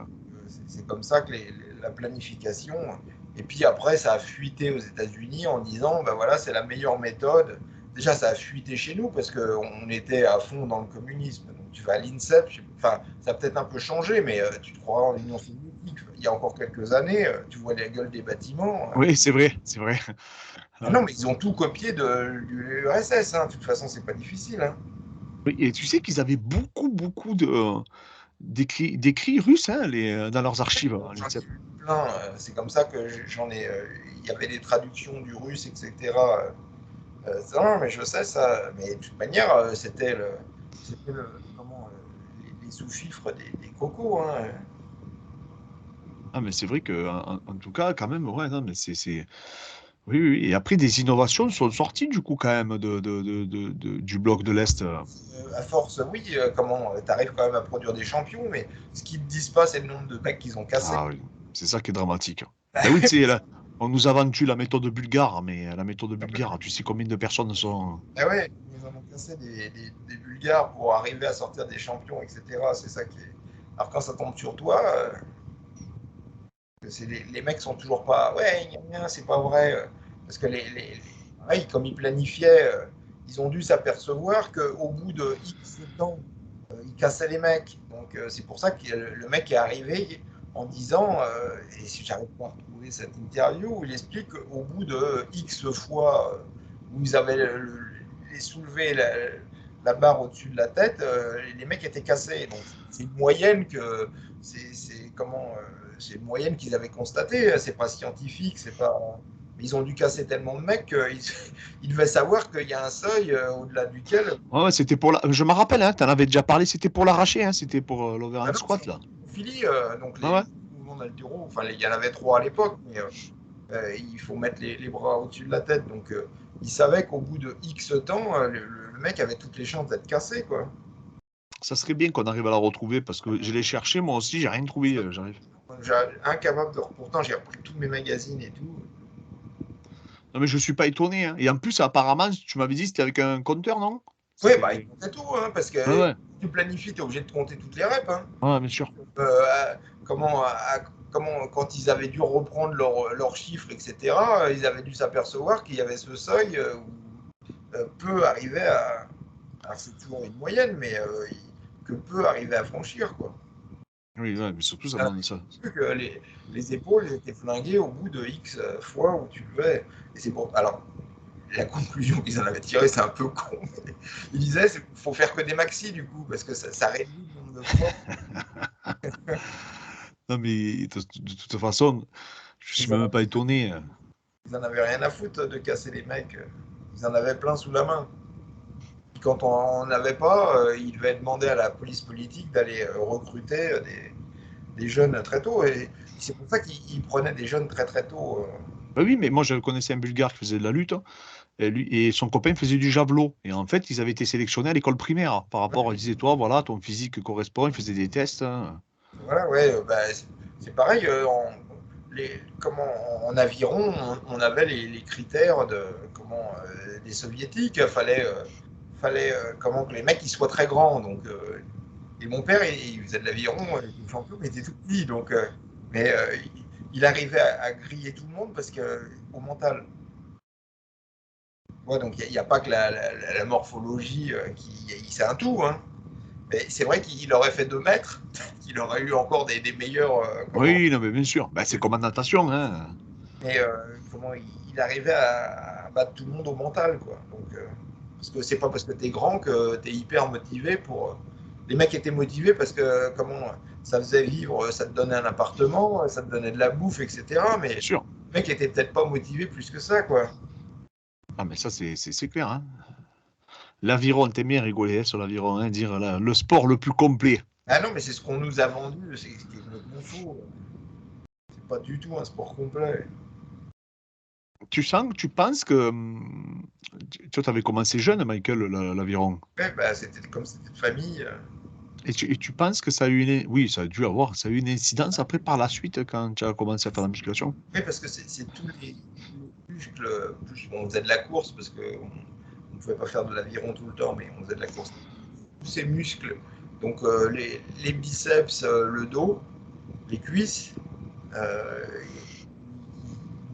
c'est comme ça que la planification. Et puis après, ça a fuité aux États-Unis en disant, ben voilà, c'est la meilleure méthode. Déjà, ça a fuité chez nous parce qu'on était à fond dans le communisme. Donc, tu vas à l'INSEP, enfin, ça a peut-être un peu changé, mais tu te crois en Union soviétique. Il y a encore quelques années, tu vois la gueule des bâtiments. Oui, c'est vrai, c'est vrai. Ah non, mais ils ont tout copié du URSS. Hein. De toute façon, c'est pas difficile. Hein. Oui, et tu sais qu'ils avaient beaucoup d'écrits russes hein, dans leurs archives. Hein, J'en ai l'INSEP. vu plein. C'est comme ça que j'en ai. Il y avait des traductions du russe, etc. Non, mais je sais ça. Mais de toute manière, comment, les sous-fifres des cocos. Hein. Ah, mais c'est vrai que, en tout cas, quand même, ouais, non, mais Oui, oui, oui. Et après, des innovations sont sorties, du coup, quand même, du bloc de l'Est. À force, oui, comment, t'arrives quand même à produire des champions, mais ce qu'ils ne disent pas, c'est le nombre de mecs qu'ils ont cassés. Ah oui, c'est ça qui est dramatique. Ben oui, tu sais, là, on nous a vendu la méthode bulgare, mais la méthode bulgare, tu sais combien de personnes sont. Ah ouais, ils en ont cassé des Bulgares pour arriver à sortir des champions, etc. C'est ça qui est. Alors quand ça tombe sur toi, les mecs sont toujours pas. Ouais, c'est pas vrai. Parce que pareil, comme ils planifiaient, ils ont dû s'apercevoir qu'au bout de X temps, ils cassaient les mecs. Donc c'est pour ça que le mec est arrivé en disant, et si j'arrive pas à retrouver cette interview, où il explique qu'au bout de X fois où ils avaient soulevé la barre au-dessus de la tête, les mecs étaient cassés. Donc c'est une moyenne que c'est une moyenne qu'ils avaient constatée. C'est pas scientifique, c'est pas. Mais ils ont dû casser tellement de mecs qu'ils devaient savoir qu'il y a un seuil au-delà duquel. Ouais, c'était pour la... Je me rappelle, hein, tu en avais déjà parlé, c'était pour l'arracher, hein, c'était pour Ah l'overhand non, squat, là. Philly, donc Ah ouais. les mouvements d'haltéro, enfin il y en avait trois à l'époque, mais il faut mettre les bras au-dessus de la tête. Donc ils savaient qu'au bout de X temps, le mec avait toutes les chances d'être cassé, quoi. Ça serait bien qu'on arrive à la retrouver parce que je l'ai cherché, moi aussi, j'ai rien trouvé. J'arrive. J'ai incapable de. Pourtant, j'ai repris tous mes magazines et tout. Non, mais je suis pas étonné, hein. Et en plus, apparemment, tu m'avais dit c'était avec un compteur, non? Oui, bah, il C'était. comptait tout, hein, parce que Ouais, ouais, tu planifies, tu es obligé de compter toutes les reps. Hein. ouais, bien sûr. Euh, comment, quand ils avaient dû reprendre leurs chiffres, etc., ils avaient dû s'apercevoir qu'il y avait ce seuil où peu arrivaient à. Alors, c'est toujours une moyenne, mais que peu arrivaient à franchir, quoi. Oui, ouais, mais surtout, ça Il y en a demande ça. que les épaules étaient flinguées au bout de X fois où tu levais. Et c'est bon. Alors, la conclusion qu'ils en avaient tirée, c'est un peu con. Mais ils disaient qu'il faut faire que des maxi, du coup, parce que ça réduit le nombre de fois. Non, mais de toute façon, je suis Ils en, même pas étonné, hein. ils en avaient rien à foutre de casser les mecs. Ils en avaient plein sous la main. Puis quand on n'avait pas, ils devaient demander à la police politique d'aller recruter des jeunes très tôt. Et c'est pour ça qu'ils prenaient des jeunes très très tôt. Bah oui, mais moi, je connaissais un Bulgare qui faisait de la lutte, hein, et son copain faisait du javelot. Et en fait, ils avaient été sélectionnés à l'école primaire par rapport, ils disaient, toi, voilà, ton physique correspond, ils faisaient des tests, hein. Voilà, ouais, bah, c'est pareil. Comment, en aviron, on avait les critères des soviétiques. Fallait comment que les mecs ils soient très grands. Donc, et mon père, il faisait de l'aviron, il était champion, mais il était tout petit. Donc, mais il arrivait à griller tout le monde parce que au mental. Ouais, donc il n'y a pas que la morphologie c'est un tout. Hein. Mais c'est vrai qu'il aurait fait 2 mètres, qu'il aurait eu encore des meilleurs. Oui, non, mais bien sûr. Bah, c'est comme en natation, hein. Mais comment il arrivait à battre tout le monde au mental, quoi. Donc, parce que c'est pas parce que t'es grand que t'es hyper motivé pour. Les mecs étaient motivés parce que ça faisait vivre, ça te donnait un appartement, ça te donnait de la bouffe, etc. Mais Bien sûr. les mecs étaient peut-être pas motivés plus que ça, quoi. Ah, mais ça, c'est clair, hein. L'aviron, t'aimes bien rigoler, hein, sur l'aviron, hein, dire le sport le plus complet. Ah non, mais c'est ce qu'on nous a vendu, c'est ce qui est complètement faux. C'est pas du tout un sport complet. Tu penses que. Tu avais commencé jeune, Michael, l'aviron. Ouais, bah, c'était comme c'était de famille. Et tu penses que ça a eu une. Oui, ça a dû avoir. Ça a eu une incidence après par la suite quand tu as commencé à faire la musculation? Oui, parce que c'est tous les muscles. On faisait de la course parce qu'on ne pouvait pas faire de l'aviron tout le temps, mais on faisait de la course. Tous ces muscles, donc les biceps, le dos, les cuisses, ils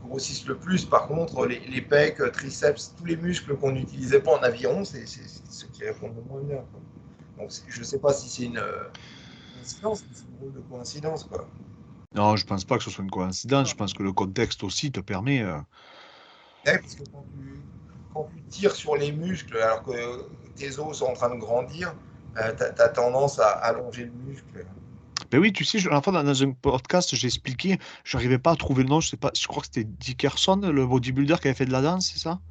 grossissent le plus. Par contre, les pecs, triceps, tous les muscles qu'on n'utilisait pas en aviron, c'est ceux qui répondent le moins bien. Quoi. Donc je ne sais pas si c'est une coïncidence, mais c'est une drôle de coïncidence. Quoi. Non, je pense pas que ce soit une coïncidence. Je pense que le contexte aussi te permet. Ouais, parce que quand tu tires sur les muscles alors que tes os sont en train de grandir, tu as tendance à allonger le muscle. Ben oui, tu sais, la fois dans un podcast, j'ai expliqué, je n'arrivais pas à trouver le nom, je sais pas, je crois que c'était Dickerson, le bodybuilder qui avait fait de la danse, c'est ça?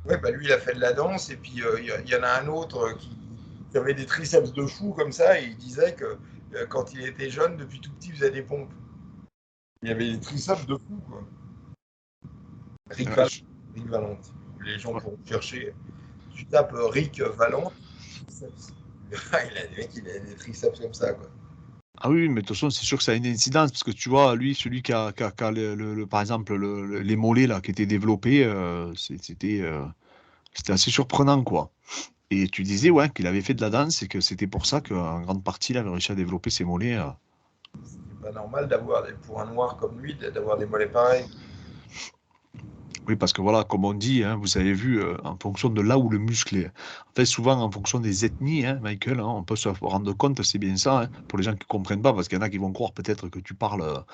Ouais, bah lui, il a fait de la danse, et puis y en a un autre qui avait des triceps de fou comme ça, et il disait que quand il était jeune, depuis tout petit, il faisait des pompes. Il avait des triceps de fou, quoi. Rick, Ouais, Val Rick Valente. Les gens ouais. pourront chercher. Tu tapes Rick Valente, triceps. Il a des triceps comme ça, quoi. Ah oui, mais de toute façon, c'est sûr que ça a une incidence, parce que tu vois, lui, celui qui a par exemple, les mollets là, qui étaient développés, c'était assez surprenant, quoi. Et tu disais, ouais, qu'il avait fait de la danse et que c'était pour ça qu'en grande partie, il avait réussi à développer ses mollets. C'est pas normal d'avoir, pour un noir comme lui, d'avoir des mollets pareils. Oui, parce que voilà, comme on dit, hein, vous avez vu, en fonction de là où le muscle est. En fait, souvent en fonction des ethnies, hein, Michael, hein, on peut se rendre compte, c'est bien ça, hein, pour les gens qui ne comprennent pas, parce qu'il y en a qui vont croire peut-être que tu parles,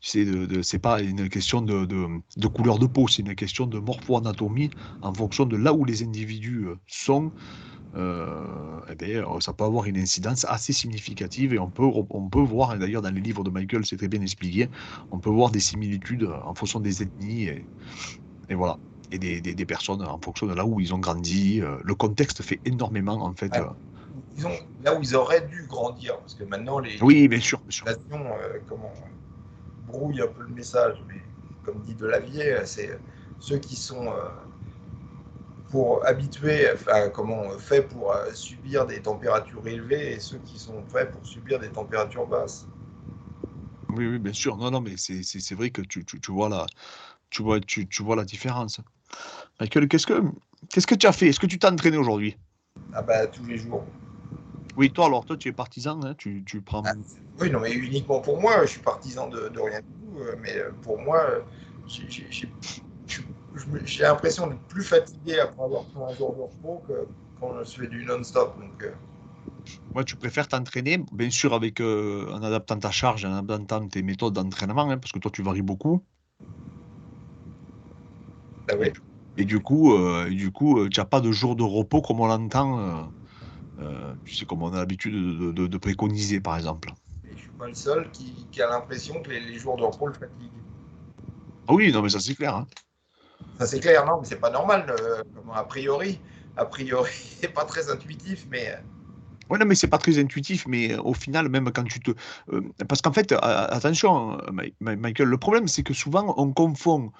tu sais, c'est pas une question de couleur de peau, c'est une question de morpho-anatomie, en fonction de là où les individus sont, eh bien, ça peut avoir une incidence assez significative et on peut voir, et d'ailleurs dans les livres de Michael, c'est très bien expliqué, on peut voir des similitudes en fonction des ethnies. Et voilà. Et des personnes en fonction de là où ils ont grandi. Le contexte fait énormément, en fait. Ouais. Disons, là où ils auraient dû grandir, parce que maintenant, les Oui, bien sûr, bien sûr. nations brouillent un peu le message, mais comme dit Delavier, c'est ceux qui sont pour habitués, enfin, faits pour subir des températures élevées et ceux qui sont faits pour subir des températures basses. Oui, oui, bien sûr. Non, non, mais c'est vrai que tu vois tu vois la différence. Michael, qu'est-ce que tu as fait? Est-ce que tu t'es entraîné aujourd'hui? Ah bah tous les jours. Oui, toi, alors, toi, tu es partisan, hein, tu prends. Ah, oui, non, mais uniquement pour moi, je suis partisan de rien du tout, mais pour moi, j'ai l'impression d'être plus fatigué après avoir fait un jour de repos que quand je fais du non-stop. Donc, Ouais, tu préfères t'entraîner, bien sûr, avec, en adaptant ta charge, en adaptant tes méthodes d'entraînement, hein, parce que toi, tu varies beaucoup. bah Et oui, du, et du coup, tu n'as pas de jour de repos comme on l'entend. Tu sais, comme on a l'habitude de préconiser, par exemple. et je suis pas le seul qui a l'impression que les jours de repos le fatiguent. Ah oui, non, mais ça c'est clair, hein. Ça c'est clair, non, mais c'est pas normal. A priori, c'est pas très intuitif, mais Ouais, non, mais c'est pas très intuitif, mais au final, même quand tu te. Parce qu'en fait, attention, hein, Michael, le problème, c'est que souvent, on confond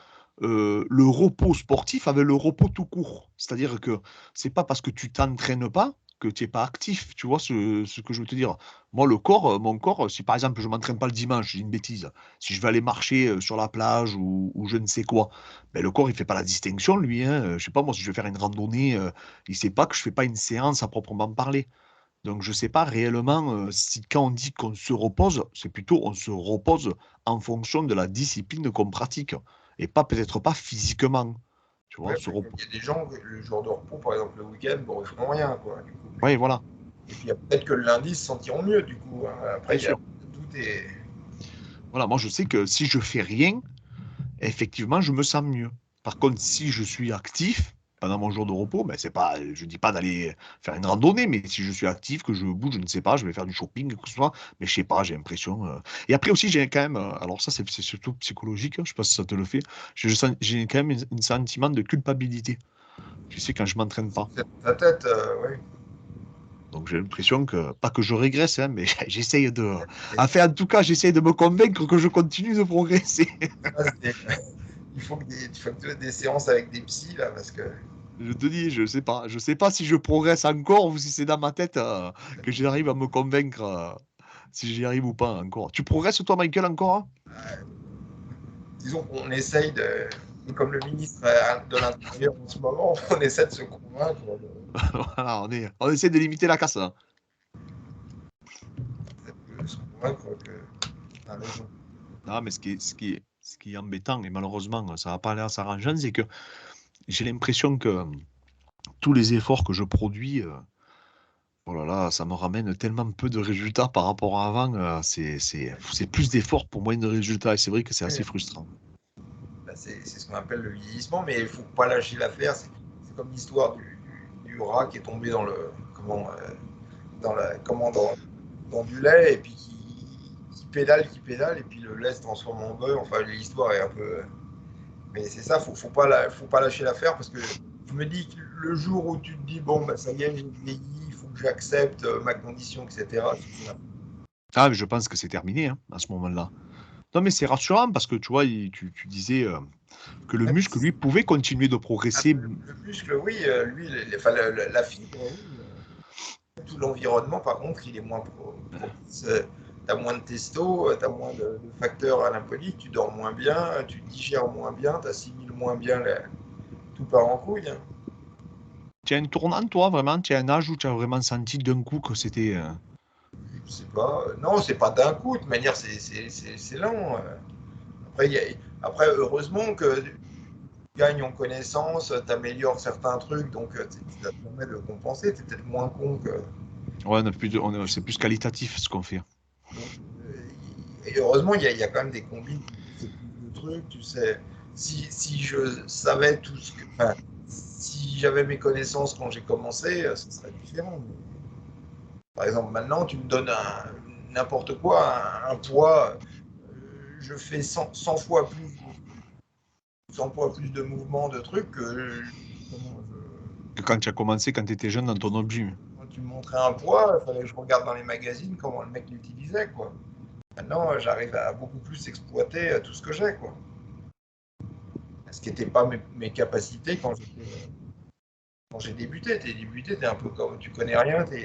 le repos sportif avec le repos tout court. C'est-à-dire que c'est pas parce que tu t'entraînes pas que tu n'es pas actif. Tu vois ce que je veux te dire? Moi, mon corps, si par exemple, je m'entraîne pas le dimanche, j'ai une bêtise, si je vais aller marcher sur la plage ou je ne sais quoi, ben, le corps, il fait pas la distinction, lui, hein. Je sais pas, moi, si je vais faire une randonnée, il sait pas que je fais pas une séance à proprement parler. Donc, je ne sais pas réellement si quand on dit qu'on se repose, c'est plutôt on se repose en fonction de la discipline qu'on pratique et pas peut-être pas physiquement. Tu vois, ouais, il y a des gens, le jour de repos, par exemple le week-end, bon, ils feront rien, quoi. Du coup. Oui, voilà, Et puis peut-être que le lundi, ils se sentiront mieux, du coup, hein. Après, bien sûr. tout est. Voilà, moi je sais que si je fais rien, effectivement, je me sens mieux. Par contre, si je suis actif pendant mon jour de repos, ben c'est pas, je dis pas d'aller faire une randonnée, mais si je suis actif, que je bouge, je ne sais pas, je vais faire du shopping, quoi que ce soit, mais je sais pas, j'ai l'impression. Et après aussi, j'ai quand même, alors ça c'est surtout psychologique, hein, je sais pas si ça te le fait, j'ai quand même un sentiment de culpabilité. Tu sais, quand je m'entraîne pas. C'est ta tête, ouais. Donc j'ai l'impression que, pas que je régresse, hein, mais j'essaye de. Enfin, en tout cas, j'essaye de me convaincre que je continue de progresser. Ça, il faut que tu aies des séances avec des psys, là, parce que. Je te dis, je sais pas. Je sais pas si je progresse encore ou si c'est dans ma tête que j'arrive à me convaincre si j'y arrive ou pas encore. Tu progresses toi, Michael, encore? Hein? Disons qu'on essaye de. Et comme le ministre de l'Intérieur en ce moment, on essaie de se convaincre Voilà, on essaie de limiter la casse. Hein. de se convaincre que tu as raison. Non, mais ce qui est embêtant, et malheureusement, ça va pas aller à s'arranger, c'est que j'ai l'impression que tous les efforts que je produis, oh là là, ça me ramène tellement peu de résultats par rapport à avant. C'est plus d'efforts pour moins de résultats. Et c'est vrai que c'est assez Oui, frustrant. bah, c'est ce qu'on appelle le vieillissement, mais il ne faut pas lâcher l'affaire. C'est comme l'histoire du rat qui est tombé dans du lait et puis qui pédale, et puis le lait se transforme en beurre. Enfin, l'histoire est un peu. Mais c'est ça, faut pas lâcher l'affaire parce que je me dis que le jour où tu te dis, bon, bah, ça y est, j'ai vieilli, il faut que j'accepte ma condition, etc. Ah, mais je pense que c'est terminé hein, à ce moment-là. Non, mais c'est rassurant parce que tu vois, tu disais que le muscle, lui, pouvait continuer de progresser. Le muscle, oui, lui, enfin, la fibre, oui. Tout l'environnement, par contre, il est moins propice. Tu as moins de testo, tu as moins de facteurs anaboliques, tu dors moins bien, tu digères moins bien, tu assimiles moins bien tout part en couille, hein. Tu as un tournant, toi, vraiment? Tu as un âge où tu as vraiment senti d'un coup que c'était. Je sais pas. Non, c'est pas d'un coup, de manière, c'est lent. Après, heureusement que gagnes en connaissance, tu améliores certains trucs, donc ça te permet de compenser. Tu es peut-être moins con que. Ouais, c'est plus qualitatif ce qu'on fait. Donc, et heureusement, il y a quand même des combines, c'est plus de trucs, tu sais. Si je savais tout ce que. Enfin, si j'avais mes connaissances quand j'ai commencé, ce serait différent. Mais, par exemple, maintenant, tu me donnes n'importe quoi, un poids, je fais 100 fois plus de trucs, 100 fois plus de mouvements, de trucs que comment Que quand tu as commencé, quand tu étais jeune dans ton objet. quand tu me montrais un poids, il fallait que je regarde dans les magazines comment le mec l'utilisait, quoi. Maintenant, j'arrive à beaucoup plus exploiter tout ce que j'ai, quoi. Ce qui n'était pas mes capacités quand j'ai débuté. T'es un peu comme tu connais rien. Donc,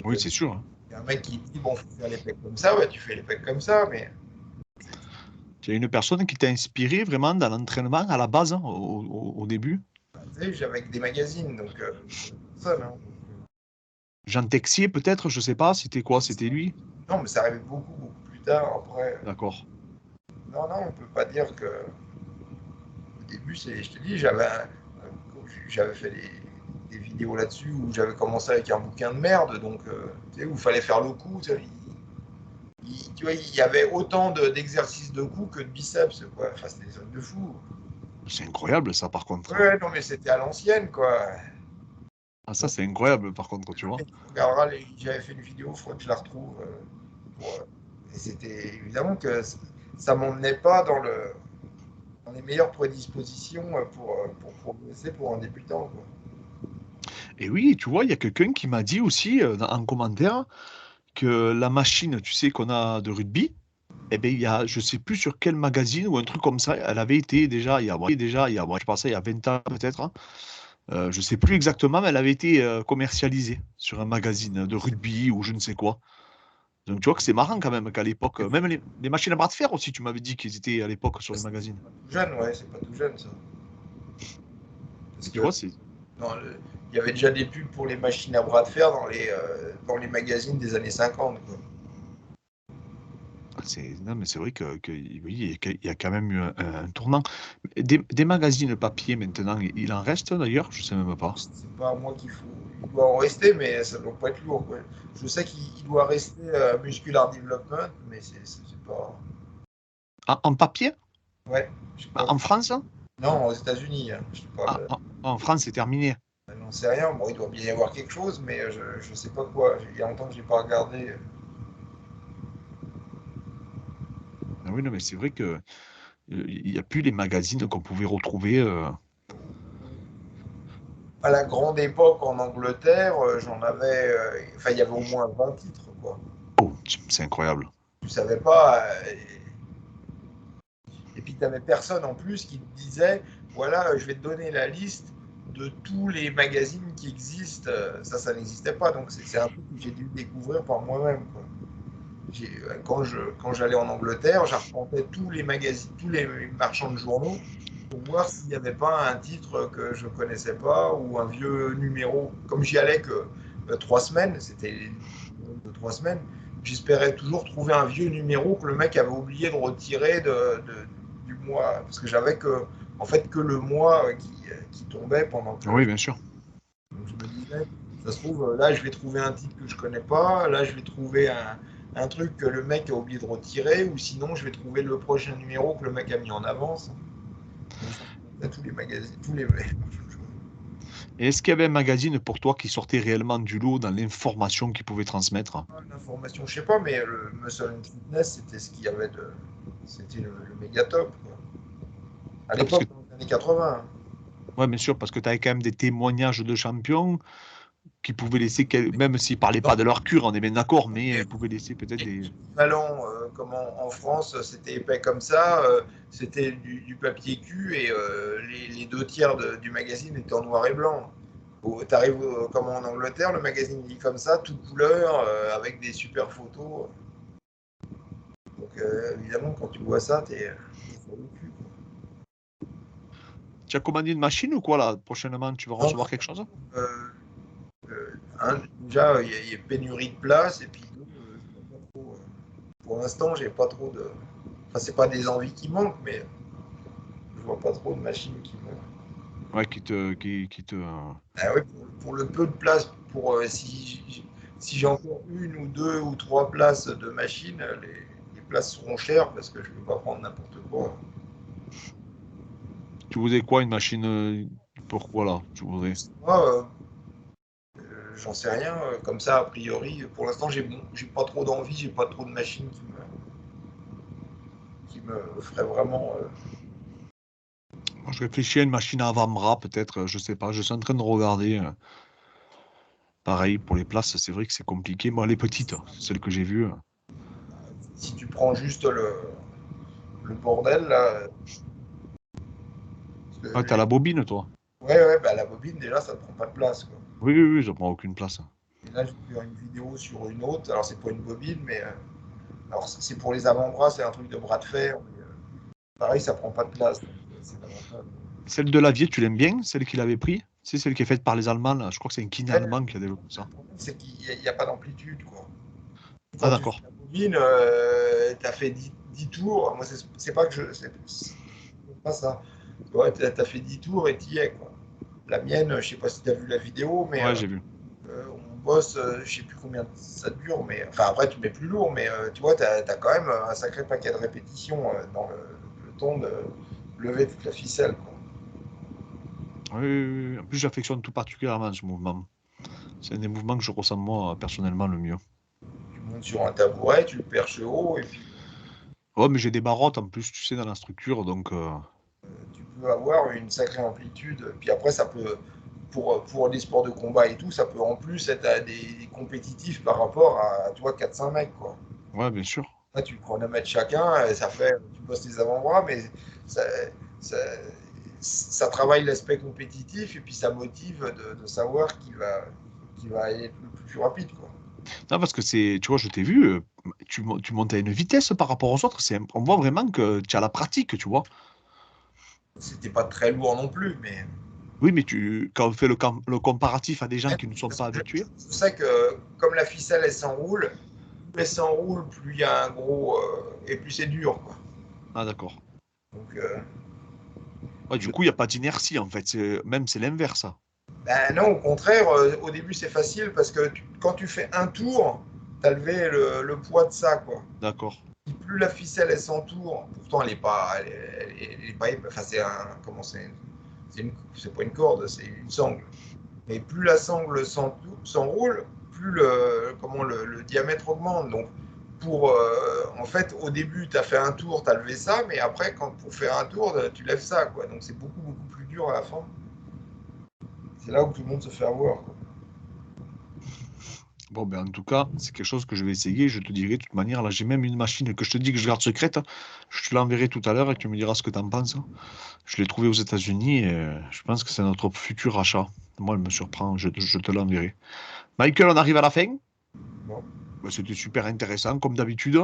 Oui, c'est sûr. Hein. y a un mec qui dit bon, faut faire les pecs comme ça, ouais, tu fais les pecs comme ça, mais Tu as une personne qui t'a inspiré vraiment dans l'entraînement à la base, hein, au début. bah, tu sais, j'avais des magazines, donc personne. Hein, Jean Texier, peut-être, je sais pas, c'était quoi, c'était lui? non, mais ça arrivait beaucoup, beaucoup plus tard. Après, D'accord. non, non, on peut pas dire que au début, je te dis, j'avais fait des vidéos là-dessus où j'avais commencé avec un bouquin de merde, donc tu sais, où il fallait faire le coup. Tu vois, il y avait autant d'exercices de coups que de biceps, quoi. Enfin, c'était des trucs de fou. C'est incroyable, ça, par contre. Ouais, non, mais c'était à l'ancienne, quoi. Ah, ça, Donc, c'est incroyable, par contre, tu vois. tu regarderas, j'avais fait une vidéo, il faudrait que je la retrouve. Et c'était évidemment que ça m'emmenait pas dans les meilleures prédispositions pour progresser pour un débutant, quoi. Et oui, tu vois, il y a quelqu'un qui m'a dit aussi en commentaire que la machine, tu sais, qu'on a de rugby, eh ben, il y a, je sais plus sur quel magazine ou un truc comme ça, elle avait été déjà, bon, je pense il y a 20 ans peut-être, hein. Je sais plus exactement, mais elle avait été commercialisée sur un magazine de rugby ou je ne sais quoi. Donc tu vois que c'est marrant quand même qu'à l'époque, même les machines à bras de fer aussi, tu m'avais dit qu'ils étaient à l'époque sur les magazines. C'est pas tout jeune, ouais, c'est pas tout jeune, ça. Parce Et tu que vois, c'est il y avait déjà des pubs pour les machines à bras de fer dans les magazines des années 50, quoi. non, mais c'est vrai oui, il y a quand même eu un tournant. Des magazines papier maintenant, il en reste d'ailleurs, je sais même pas. C'est pas à moi qu'il faut. Il doit en rester, mais ça doit pas être lourd, quoi. Je sais qu'il doit rester Muscular Development, mais c'est pas. En papier? Ouais, je sais pas. En France? Non, aux États-Unis, hein, je te Ah, parle. en France, c'est terminé. J'en sais rien. Bon, il doit bien y avoir quelque chose, mais je sais pas quoi. Il y a longtemps que j'ai pas regardé. Ah oui, non, mais c'est vrai que il n'y a plus les magazines qu'on pouvait retrouver. À la grande époque en Angleterre, j'en avais. Enfin, il y avait au moins 20 titres, quoi. Oh, c'est incroyable. Tu savais pas. Et puis, tu n'avais personne en plus qui te disait voilà, je vais te donner la liste de tous les magazines qui existent. Ça n'existait pas. Donc, c'est un truc que j'ai dû découvrir par moi-même, quoi. Quand j'allais en Angleterre, j'arpentais tous les magazines, tous les marchands de journaux pour voir s'il n'y avait pas un titre que je connaissais pas ou un vieux numéro. Comme j'y allais que 3 semaines, c'était de 3 semaines, j'espérais toujours trouver un vieux numéro que le mec avait oublié de retirer du mois, parce que j'avais que en fait que le mois qui tombait pendant que. Oui, bien sûr. Donc je me disais, ça se trouve, là je vais trouver un titre que je connais pas, là je vais trouver un truc que le mec a oublié de retirer, ou sinon je vais trouver le prochain numéro que le mec a mis en avance. Donc je tous les magazines, tous les. Et est-ce qu'il y avait un magazine pour toi qui sortait réellement du lot dans l'information qu'il pouvait transmettre? L'information, je sais pas, mais le Muscle and Fitness, c'était ce qu'il y avait de. C'était le méga top, quoi. À Ah, parce que, l'époque, dans les années 80. ouais, bien sûr, parce que tu avais quand même des témoignages de champions qui pouvaient laisser, même s'ils ne parlaient Non, pas de leur cure, on est bien d'accord, mais ils pouvaient laisser peut-être des. l'équivalent, comme en France, c'était épais comme ça, c'était du papier cul et les 2 tiers du magazine étaient en noir et blanc. Tu arrives comme en Angleterre, le magazine dit comme ça, toute couleur, avec des super photos. Donc évidemment, quand tu vois ça, t'es sur le cul, quoi. Tu as commandé une machine ou quoi là? Prochainement, tu vas Non, recevoir quelque chose? déjà, il y a pénurie de place et puis j'ai pas trop, pour l'instant, j'ai pas trop de. Enfin, c'est pas des envies qui manquent, mais je pas trop de machines qui me... Ouais, qui te. Ah ouais, pour le peu de place, si j'ai encore une ou deux ou trois places de machines, les places seront chères parce que je ne peux pas prendre n'importe quoi. Tu voudrais quoi, une machine pourquoi là, tu voudrais? Moi, j'en sais rien. Comme ça, a priori, pour l'instant, j'ai pas trop d'envie, j'ai pas trop de machines qui me feraient vraiment. Moi, je réfléchis à une machine à avant-bras, peut-être, je sais pas, je suis en train de regarder. Pareil, pour les places, c'est vrai que c'est compliqué. Moi, les petites, celles que j'ai vues. Si tu prends juste le bordel, là. Ah, t'as la bobine, toi? Ouais, bah la bobine, déjà, ça ne prend pas de place, quoi. Oui, oui, oui, ça prend aucune place. Et là, je vais faire une vidéo sur une autre. Alors, c'est pas une bobine, mais. Alors, c'est pour les avant-bras, c'est un truc de bras de fer. Mais, pareil, ça prend pas de place. Donc, c'est l'avantage. Celle de Lavier, tu l'aimes bien? Celle qu'il avait pris? C'est celle qui est faite par les Allemands, là. Je crois que c'est un kiné Ouais, allemand qui a développé le ça. problème, c'est qu'il n'y a pas d'amplitude, quoi. Ah, Quand tu fais d'accord. la bobine, tu as fait 10 tours. Moi, c'est pas que je. C'est pas ça. Ouais, tu as fait 10 tours et tu y es, quoi. La mienne, je sais pas si tu as vu la vidéo, mais Ouais, j'ai vu. on bosse, je sais plus combien ça dure, mais enfin après tu mets plus lourd, mais tu vois, tu as, quand même un sacré paquet de répétitions dans le temps de lever toute la ficelle, quoi. Oui, oui, oui, oui. En plus, j'affectionne tout particulièrement ce mouvement. C'est un des mouvements que je ressens moi personnellement le mieux. Tu montes sur un tabouret, tu le perches haut, et puis Ouais, mais j'ai des barottes en plus, tu sais, dans la structure, donc tu peux avoir une sacrée amplitude. Puis après, ça peut, pour des sports de combat et tout, ça peut en plus être des compétitifs par rapport à, tu vois, 4-5 mecs, quoi. ouais, bien sûr. Là, tu prends 1 mètre chacun, ça fait, tu bosses tes avant-bras, mais ça, ça, ça travaille l'aspect compétitif et puis ça motive de savoir qui va aller le plus rapide, quoi. Non, parce que c'est, tu vois, je t'ai vu, tu montes à une vitesse par rapport aux autres. On voit vraiment que tu as la pratique, tu vois. C'était pas très lourd non plus, mais Oui, mais quand on fait le comparatif à des gens qui ne sont parce pas que habitués. je sais que comme la ficelle elle s'enroule, plus elle s'enroule, plus il y a un gros et plus c'est dur, quoi. Ah, d'accord. Donc, Ouais, du je- coup, il n'y a pas d'inertie, en fait. Même, c'est l'inverse, ça. ben non, au contraire, au début c'est facile parce que quand tu fais un tour, tu as levé le poids de ça, quoi. D'accord. Plus la ficelle elle s'entoure, pourtant elle est pas, elle est pas, enfin c'est un, comment c'est pas une corde, c'est une sangle. Mais plus la sangle s'enroule, plus le diamètre augmente. Donc en fait, au début, tu as fait un tour, tu as levé ça, mais après, pour faire un tour, tu lèves ça, quoi. Donc c'est beaucoup plus dur à la fin. C'est là où tout le monde se fait avoir, quoi. Bon, ben, en tout cas, c'est quelque chose que je vais essayer. Je te dirai de toute manière. Là, j'ai même une machine que je te dis que je garde secrète. Je te l'enverrai tout à l'heure et tu me diras ce que tu en penses. Je l'ai trouvée aux États-Unis et je pense que c'est notre futur achat. Moi, elle me surprend. Je te l'enverrai. Michael, on arrive à la fin. Bon. Ben, c'était super intéressant, comme d'habitude.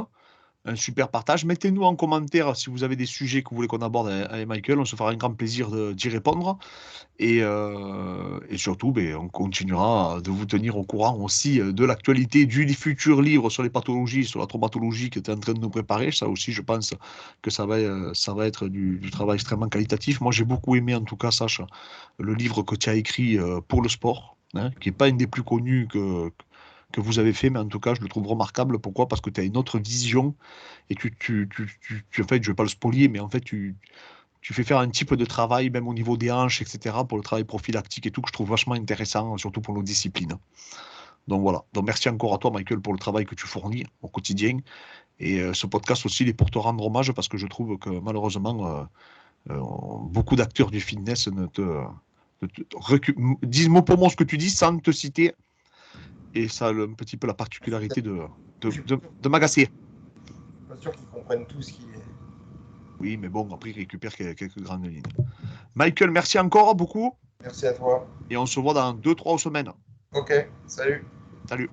Un super partage. Mettez-nous en commentaire si vous avez des sujets que vous voulez qu'on aborde avec Michael. On se fera un grand plaisir d'y répondre. Et surtout, ben, on continuera de vous tenir au courant aussi de l'actualité du futur livre sur les pathologies, sur la traumatologie que tu es en train de nous préparer. Ça aussi, je pense que ça va être du travail extrêmement qualitatif. Moi, j'ai beaucoup aimé, en tout cas, Sacha, le livre que tu as écrit pour le sport, hein, qui n'est pas un des plus connus que vous avez fait, mais en tout cas, je le trouve remarquable. Pourquoi? Parce que tu as une autre vision et en fait, je vais pas le spolier, mais en fait, tu fais faire un type de travail, même au niveau des hanches, etc., pour le travail prophylactique et tout, que je trouve vachement intéressant, surtout pour nos disciplines. Donc voilà. Donc merci encore à toi, Michael, pour le travail que tu fournis au quotidien. Et ce podcast aussi, il est pour te rendre hommage parce que je trouve que malheureusement, beaucoup d'acteurs du fitness disent mot pour mot ce que tu dis sans te citer. Et ça a un petit peu la particularité Je suis de m'agacer. pas sûr qu'ils comprennent tout ce qui est. Oui, mais bon, après, il récupère quelques grandes lignes. Michael, merci encore beaucoup. Merci à toi. Et on se voit dans 2-3 semaines. Ok, salut. Salut.